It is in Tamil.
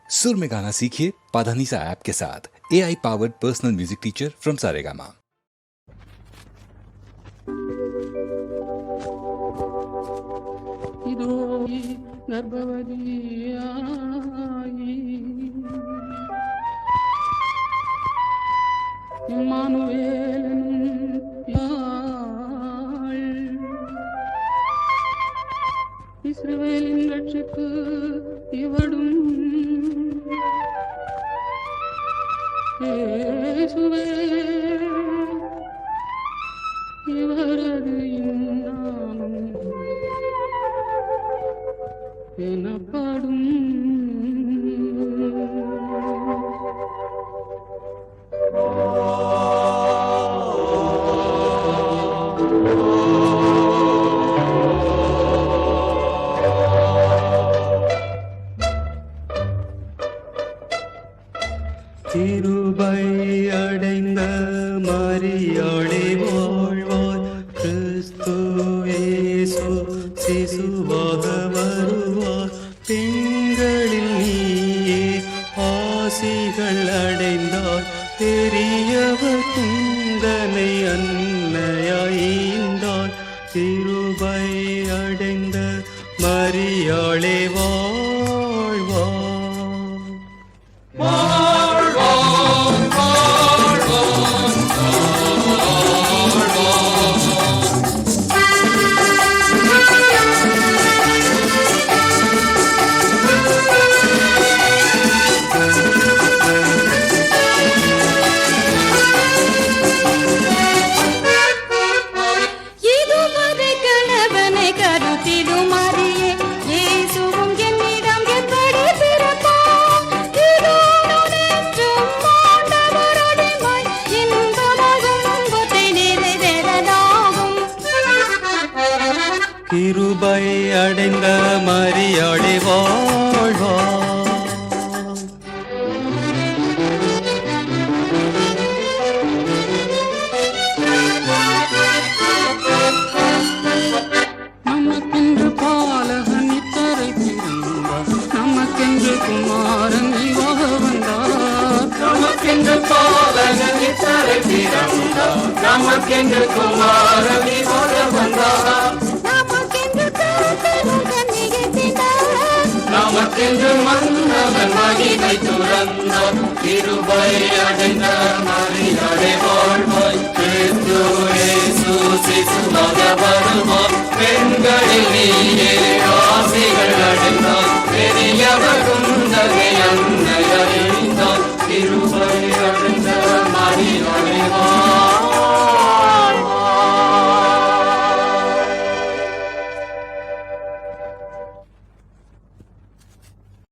सुर में गाना सीखिए पाधानीसा ऐप के साथ। AI powered personal music teacher from Saregama. இஸ்ரவேலின் ரட்சிப்பு இவடும் இயேசுவே இவரது இன்னாமம் எனப்படும். கிருபை அடைந்த மரியாளே வாழ்வாய், கிறிஸ்து இயேசு சிசுவாக வருவார். பெண்களில் நீயே ஆசிகள் அடைந்தாய், பெரியவர் குந்தனை அன்னையாய்ந்தாய். கிருபை அடைந்த மரியாளே வாழ்வாய். கிருபை அடைந்த மரியாளே வாழ்வாய். நமக்கென்று பாலகன் இத்தரை பிறந்தார், நமக்கென்று குமாரன் இவாக வந்தார். நமக்கென்று பாலகன் இத்தரை பிறந்தார், நமக்கென்று குமாரன் இவாக வந்தார். நமக்கென்று மன்னவன் மகிமை துறந்தார். கிருபை அடைந்த மரியாளே வாழ்வாய், கிறிஸ்து இயேசு சிசுவாக வருவார். பெண்களில் நீயே ஆசிகள் அடைந்தார், பெரியவர் குந்தனை அன்னையறிந்தார். கிருபை அடைந்த மரியாளே வாழ்வாய்.